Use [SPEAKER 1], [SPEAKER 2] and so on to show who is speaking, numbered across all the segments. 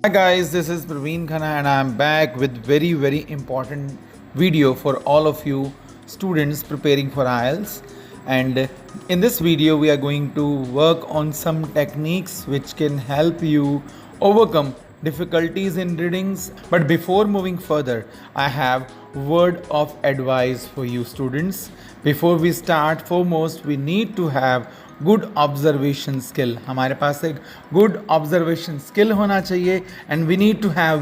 [SPEAKER 1] Hi guys, this is Praveen Khanna and I am back with very important video for all of you students preparing for IELTS. And in this video we are going to work on some techniques which can help you overcome difficulties in readings. But before moving further, I have word of advice for you students. Before we start, foremost we need to have good observation skill. हमारे पास एक good observation skill होना चाहिए and we need to have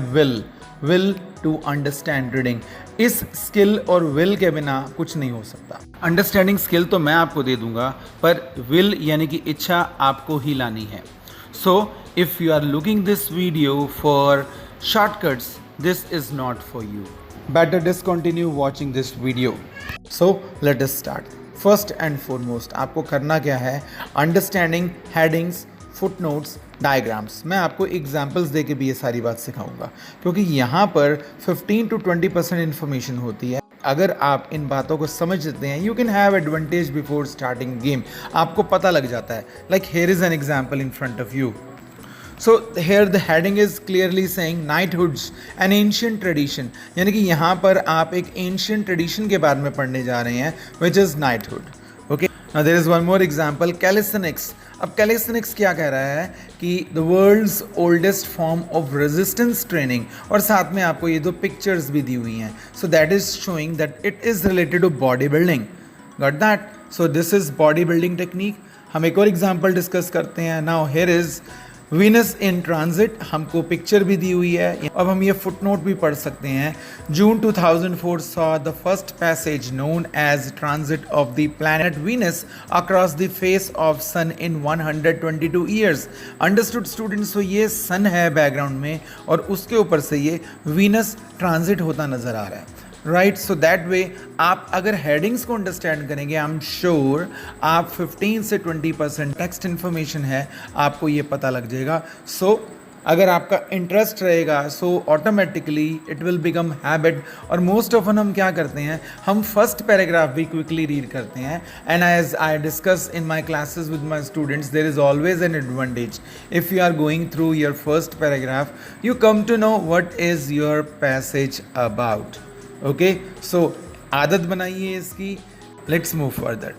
[SPEAKER 1] will to understand reading. इस skill और will के बिना कुछ नहीं हो सकता. अंडरस्टैंडिंग स्किल तो मैं आपको दे दूंगा, पर विल यानी कि इच्छा आपको ही लानी है. So if you are looking this video for shortcuts, this is not for you. Better discontinue watching this video. So let us start. First and foremost आपको करना क्या है, अंडरस्टैंडिंग हेडिंग्स, फुटनोट्स, डायग्राम्स. मैं आपको एग्जांपल्स दे के भी ये सारी बात सिखाऊंगा, क्योंकि यहाँ पर 15 to 20% इन्फॉर्मेशन होती है. अगर आप इन बातों को समझ लेते हैं, you can have advantage before starting game. आपको पता लग जाता है. Like here is an example in front of you. So here the heading is clearly saying knighthoods, an ancient tradition. यानी कि यहाँ पर आप एक ancient tradition के बारे में पढ़ने जा रहे हैं, which is knighthood. Okay. Now there is one more example, calisthenics. अब calisthenics क्या कह रहा है कि the world's oldest form of resistance training, और साथ में आपको ये दो pictures भी दी हुई हैं. So that is showing that it is related to bodybuilding. Got that? So this is bodybuilding technique. हम एक और example discuss करते हैं. Now here is Venus in transit. हमको पिक्चर भी दी हुई है. अब हम ये फुटनोट भी पढ़ सकते हैं. जून 2004 saw the first passage known as transit of the planet Venus across the face of sun in 122 years. Understood students? तो ये सन है बैकग्राउंड में और उसके ऊपर से ये वीनस ट्रांजिट होता नजर आ रहा है. राइट. सो दैट वे आप अगर हेडिंग्स को अंडरस्टैंड करेंगे, आई एम श्योर आप 15 से 20% टेक्स्ट इन्फॉर्मेशन है आपको ये पता लग जाएगा. सो अगर आपका इंटरेस्ट रहेगा, so automatically it will become habit. और मोस्ट ऑफन हम क्या करते हैं, हम फर्स्ट पैराग्राफ भी क्विकली रीड करते हैं. And as I discuss in my classes with my students, there is always an advantage. If you are going through your first paragraph, you come to know what is your passage about. Okay. So आदत बनाइए इसकी. Let's move further.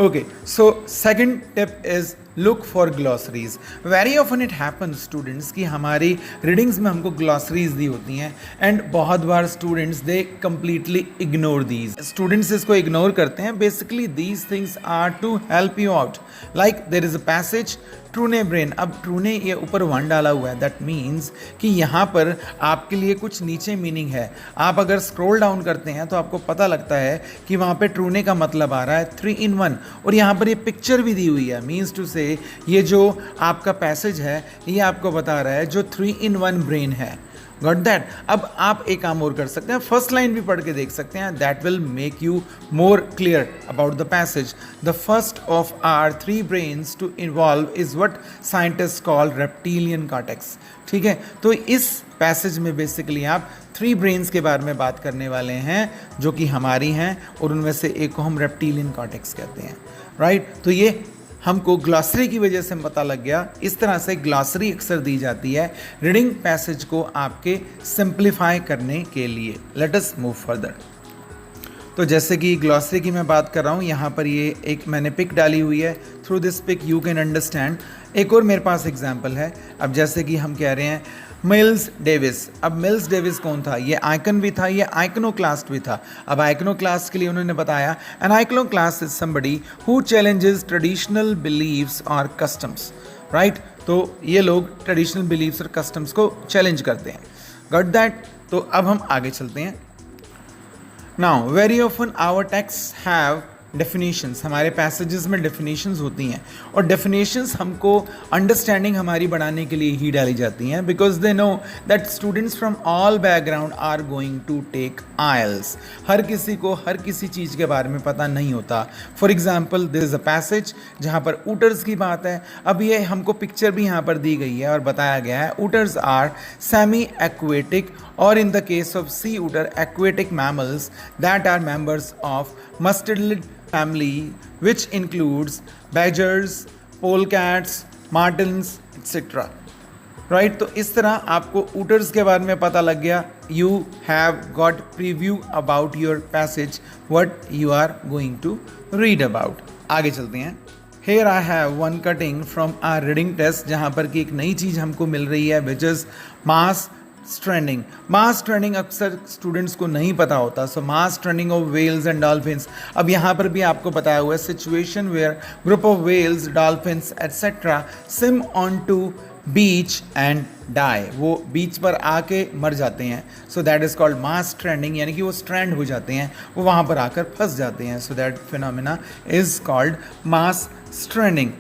[SPEAKER 1] Okay. So second tip is look for glossaries. Very often it happens students कि हमारी readings में हमको ग्लॉसरीज दी होती हैं and बहुत बार students they completely ignore these. Students इसको इग्नोर करते हैं. Basically these things are to help you out. Like there is a passage ट्रूने ब्रेन. अब ट्रूने ये ऊपर वन डाला हुआ है, दैट मीन्स कि यहाँ पर आपके लिए कुछ नीचे मीनिंग है. आप अगर स्क्रॉल डाउन करते हैं तो आपको पता लगता है कि वहाँ पे ट्रूने का मतलब आ रहा है 3 in 1. और यहाँ पर ये पिक्चर भी दी हुई है. मीन्स टू से ये जो आपका पैसेज है ये आपको बता रहा है जो 3 in 1 ब्रेन है. Got that. अब आप एक काम और कर सकते हैं, फर्स्ट लाइन भी पढ़ के देख सकते हैं. That will make you more clear about the passage. The first of our 3 brains to involve is what scientist call reptilian cortex. ठीक है. तो इस पैसेज में बेसिकली आप 3 ब्रेन्स के बारे में बात करने वाले हैं जो कि हमारी हैं, और उनमें से एक को हम रेप्टिलियन कॉर्टेक्स कहते हैं. राइट. तो ये हमको ग्लॉसरी की वजह से पता लग गया. इस तरह से ग्लॉसरी अक्सर दी जाती है रीडिंग पैसेज को आपके सिंप्लीफाई करने के लिए. Let us move further. तो जैसे कि ग्लॉसरी की मैं बात कर रहा हूँ, यहाँ पर ये एक मैंने पिक डाली हुई है. Through this pic you can understand. एक और मेरे पास एग्जाम्पल है. अब जैसे कि हम कह रहे हैं मिल्स डेविस. अब मिल्स डेविस कौन था? ये आइकन भी था, ये आइकनोक्लास्ट भी था. अब आइकनोक्लास्ट के लिए उन्होंने बताया an iconoclast is somebody who challenges traditional beliefs और कस्टम्स. राइट. तो ये लोग ट्रेडिशनल बिलीव्स और कस्टम्स को चैलेंज करते हैं. Got that. तो अब हम आगे चलते हैं. Now very often our text have definitions. हमारे पैसेजेस में डेफिनेशंस होती हैं, और डेफिनेशंस हमको अंडरस्टैंडिंग हमारी बढ़ाने के लिए ही डाली जाती हैं, because they know that students from all background are going to take IELTS. हर किसी को हर किसी चीज़ के बारे में पता नहीं होता. For example there is a passage जहाँ पर ऊटर्स की बात है. अब ये हमको पिक्चर भी यहाँ पर दी गई है और बताया गया है otters are semi aquatic, or in the case of sea otter, aquatic mammals that are members of mustelid family, which includes badgers, polecats, martins, etc. Right तो इस तरह आपको ऊटर्स के बारे में पता लग गया. You have got preview about your passage what you are going to read about. आगे चलते हैं. Here I have one cutting from our reading test जहाँ पर कि एक नई चीज़ हमको मिल रही है which is mass stranding. Mass stranding अक्सर स्टूडेंट्स को नहीं पता होता. सो mass stranding of whales and dolphins. अब यहाँ पर भी आपको बताया हुआ है situation where group of whales, dolphins etc. swim onto beach and die. वो बीच पर आके मर जाते हैं. So that is called mass stranding, यानी कि वो स्ट्रैंड हो जाते हैं, वो वहाँ पर आकर फंस जाते हैं. So that phenomena is called mass stranding.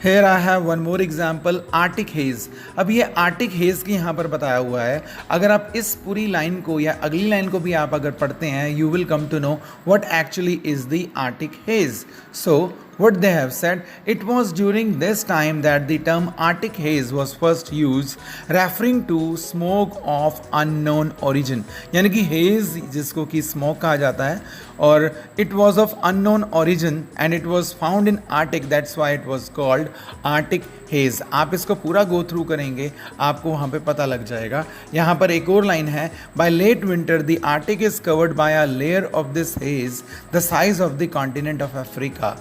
[SPEAKER 1] Here I have one more example, Arctic hedge. अब ये आर्टिक हेज की यहाँ पर बताया हुआ है. अगर आप इस पूरी लाइन को या अगली लाइन को भी आप अगर पढ़ते हैं, you will come to know what actually is the Arctic haze. So what they have said, it was during this time that the term Arctic haze was first used, referring to smoke of unknown origin. यानी कि haze जिसको कि smoke कहा जाता है, और it was of unknown origin and it was found in Arctic, that's why it was called Arctic haze. आप इसको पूरा go through करेंगे, आपको वहाँ पे पता लग जाएगा. यहाँ पर एक और लाइन है, by late winter the Arctic is covered by a layer of this haze the size of the continent of Africa.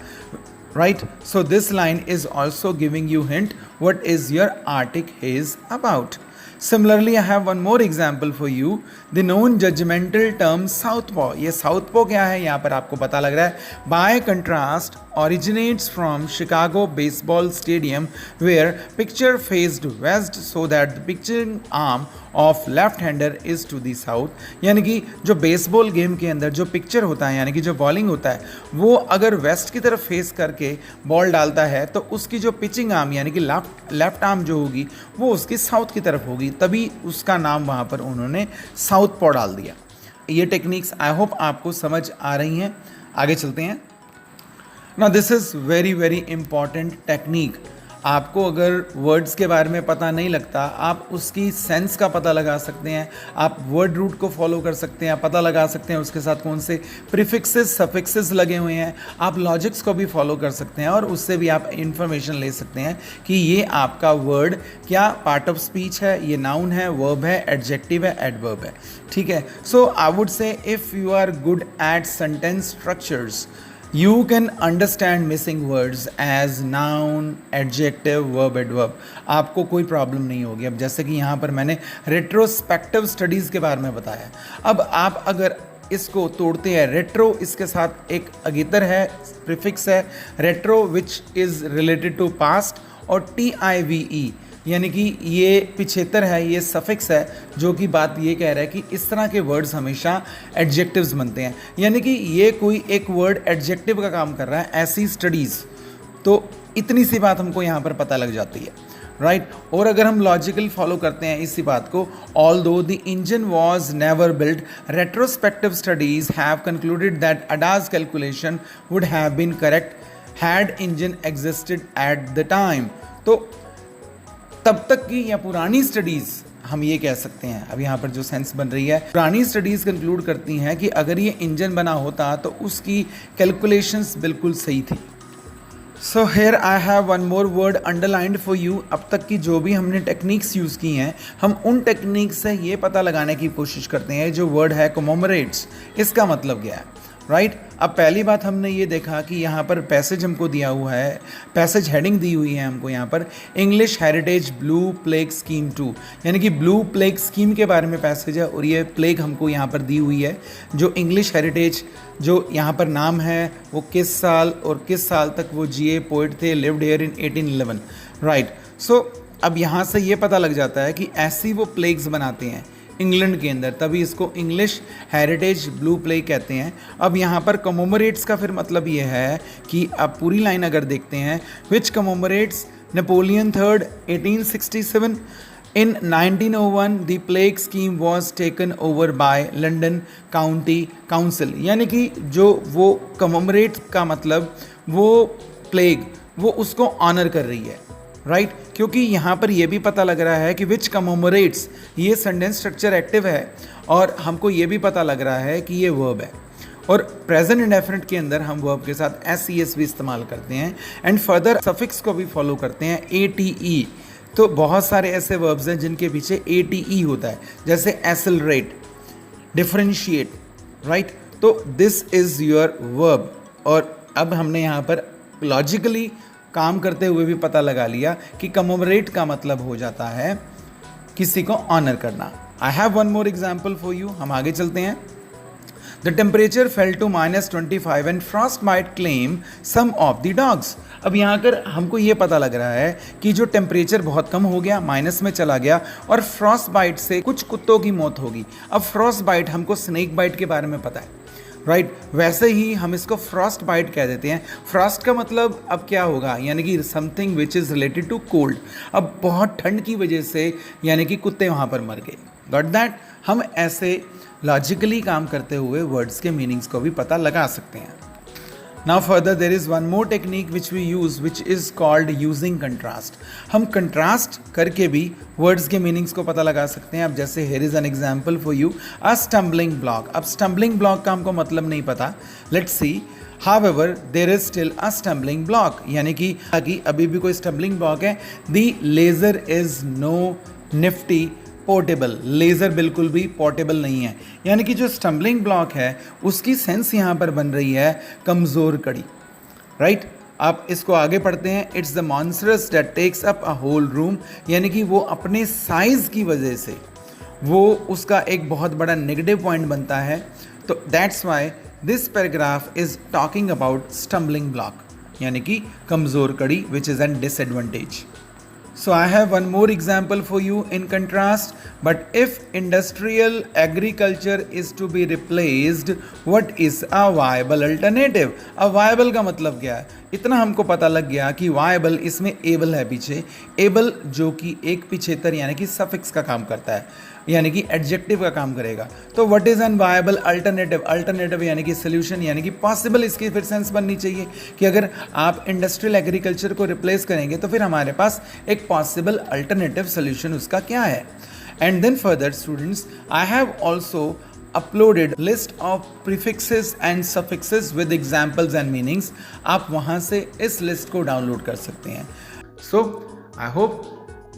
[SPEAKER 1] Right, so this line is also giving you hint what is your Arctic haze about. Similarly, I have one more example for you. The known judgmental term southpaw. ये southpaw क्या है, यहाँ पर आपको पता लग रहा है. By contrast, originates from Chicago baseball stadium where pitcher faced west so that the pitching arm of left-hander is to the south. यानी कि जो बेसबॉल गेम के अंदर जो पिक्चर होता है, यानी कि जो बॉलिंग होता है, वो अगर वेस्ट की तरफ फेस करके बॉल डालता है तो उसकी जो पिचिंग आर्म यानी कि लेफ्ट आर्म जो होगी वो उसकी साउथ की तरफ होगी. तभी उसका नाम वहाँ पर उन्होंने साउथ पॉ डाल दिया. ये टेक्निक्स आई होप आपको समझ आ रही हैं. आगे चलते हैं. ना this is very very important technique. आपको अगर वर्ड्स के बारे में पता नहीं लगता, आप उसकी सेंस का पता लगा सकते हैं, आप वर्ड रूट को फॉलो कर सकते हैं, पता लगा सकते हैं उसके साथ कौन से प्रीफिक्सेस सफिक्सेस लगे हुए हैं, आप लॉजिक्स को भी फॉलो कर सकते हैं और उससे भी आप इंफॉर्मेशन ले सकते हैं कि ये आपका वर्ड क्या पार्ट ऑफ स्पीच है, ये नाउन है, वर्ब है, एडजेक्टिव है, एडवर्ब है. ठीक है. So I would say if you are good at sentence structures, you can understand missing words as noun, adjective, verb, adverb. आपको कोई प्रॉब्लम नहीं होगी. अब जैसे कि यहाँ पर मैंने रेट्रोस्पेक्टिव स्टडीज़ के बारे में बताया. अब आप अगर इसको तोड़ते हैं, रेट्रो इसके साथ एक अगेतर है, प्रीफिक्स है retro which is related to past, और TIVE यानी कि ये पिछेतर है, ये सफिक्स है जो कि बात ये कह रहा है कि इस तरह के वर्ड्स हमेशा एडजेक्टिव्स बनते हैं. यानी कि ये कोई एक वर्ड एडजेक्टिव का काम कर रहा है, ऐसी स्टडीज़. तो इतनी सी बात हमको यहाँ पर पता लग जाती है. राइट. और अगर हम लॉजिकल फॉलो करते हैं इसी बात को, although the engine was never built, retrospective studies have concluded that Ada's calculation would have been correct had engine existed at the time. तो तब तक की या पुरानी स्टडीज़ हम ये कह सकते हैं. अब यहाँ पर जो सेंस बन रही है, पुरानी स्टडीज़ कंक्लूड करती हैं कि अगर ये इंजन बना होता तो उसकी कैलकुलेशंस बिल्कुल सही थी. So here I have one more word underlined for you. अब तक की जो भी हमने टेक्निक्स यूज़ की हैं, हम उन टेक्निक्स से ये पता लगाने की कोशिश करते हैं जो वर्ड है कमोमरेट्स, इसका मतलब क्या है. राइट. अब पहली बात हमने ये देखा कि यहाँ पर पैसेज हमको दिया हुआ है, पैसेज हेडिंग दी हुई है हमको यहाँ पर, English heritage blue plague scheme 2, यानी कि ब्लू प्लेग स्कीम के बारे में पैसेज है, और ये प्लेग हमको यहाँ पर दी हुई है. जो इंग्लिश हेरिटेज जो यहाँ पर नाम है, वो किस साल और किस साल तक वो जिए, पोइट थे, लिव्ड हियर इन 1811. राइट. सो अब यहाँ से ये पता लग जाता है कि ऐसी वो प्लेग्स बनाते हैं इंग्लैंड के अंदर, तभी इसको इंग्लिश हेरिटेज ब्लू प्लेग कहते हैं. अब यहाँ पर कमोमरेट्स का फिर मतलब ये है कि आप पूरी लाइन अगर देखते हैं, विच कमोमरेट्स Napoleon third 1867. In 1901 the plague scheme was taken over by London County Council. यानी कि जो वो कमोमरेट का मतलब वो प्लेग वो उसको ऑनर कर रही है. राइट. क्योंकि यहाँ पर ये भी पता लग रहा है कि विच कमोमरेट्स, ये सेंटेंस स्ट्रक्चर एक्टिव है, और हमको ये भी पता लग रहा है कि ये वर्ब है, और प्रेजेंट इंडेफिनिट के अंदर हम वर्ब के साथ SES भी इस्तेमाल करते हैं, एंड फर्दर सफिक्स को भी फॉलो करते हैं, ATE तो बहुत सारे ऐसे वर्ब्स हैं जिनके पीछे ATE होता है, जैसे एक्सेलरेट, डिफरेंशिएट, राइट। तो दिस इज योर वर्ब। और अब हमने यहाँ पर लॉजिकली काम करते हुए भी पता लगा लिया कि कमोमरेट का मतलब हो जाता है किसी को ऑनर करना। I have one more example for you. हम आगे चलते हैं। The temperature fell to -25 and frost might claim some of the dogs. अब यहाँ कर हमको ये पता लग रहा है कि जो टेम्परेचर बहुत कम हो गया, माइनस में चला गया और फ्रॉस्ट बाइट से कुछ कुत्तों की मौत होगी। अब फ्रॉस्ट बाइट हमको स्नेक बाइट के बारे में पता है, राइट। वैसे ही हम इसको फ्रॉस्ट बाइट कह देते हैं। फ्रॉस्ट का मतलब अब क्या होगा, यानी कि something which is related to cold. अब बहुत ठंड की वजह से यानी कि कुत्ते वहाँ पर मर गए। Got that. हम ऐसे लॉजिकली काम करते हुए वर्ड्स के मीनिंग्स को भी पता लगा सकते हैं। Now further there is one more technique which we use which is called using contrast. हम कंट्रास्ट करके भी वर्ड्स के मीनिंग्स को पता लगा सकते हैं। अब जैसे here is an example for you, a stumbling block. अब स्टम्बलिंग ब्लॉक का हमको मतलब नहीं पता, let's see. However, there is still a stumbling block, यानी कि अभी भी कोई स्टम्बलिंग ब्लॉक है। The laser is no nifty portable. Laser बिल्कुल भी पोर्टेबल नहीं है, यानी कि जो स्टम्बलिंग ब्लॉक है उसकी सेंस यहाँ पर बन रही है कमज़ोर कड़ी, राइट। आप इसको आगे पढ़ते हैं। It's the monstrous that takes up a whole room, यानी कि वो अपने साइज़ की वजह से वो उसका एक बहुत बड़ा नेगेटिव पॉइंट बनता है। तो that's why this paragraph is talking about stumbling block, यानी कि कमज़ोर कड़ी which is an disadvantage. So I have one more example for you in contrast. But if industrial agriculture is to be replaced, what is a viable alternative? A viable का मतलब क्या है? इतना हमको पता लग गया कि viable इसमें able है पीछे, able जो कि एक पिछेतर यानी कि suffix का काम करता है, यानी कि एडजेक्टिव का काम करेगा। तो what is an viable alternative? Alternative यानी कि सोल्यूशन, यानी कि पॉसिबल। इसकी फिर सेंस बननी चाहिए कि अगर आप इंडस्ट्रियल एग्रीकल्चर को रिप्लेस करेंगे तो फिर हमारे पास एक पॉसिबल अल्टरनेटिव सोल्यूशन उसका क्या है। And then further students, I have also uploaded list of prefixes and suffixes with examples and meanings. आप वहाँ से इस लिस्ट को डाउनलोड कर सकते हैं। So I hope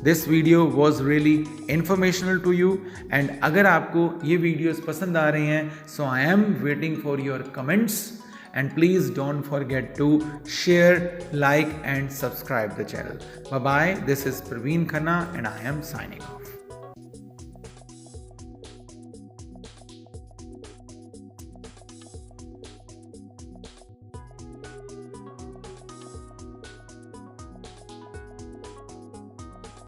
[SPEAKER 1] this video was really informational to you, and अगर आपको ये वीडियोस पसंद आ रहे हैं so I am waiting for your comments, and please don't forget to share, like and subscribe the channel. Bye bye. This is Praveen Khanna and I am signing off.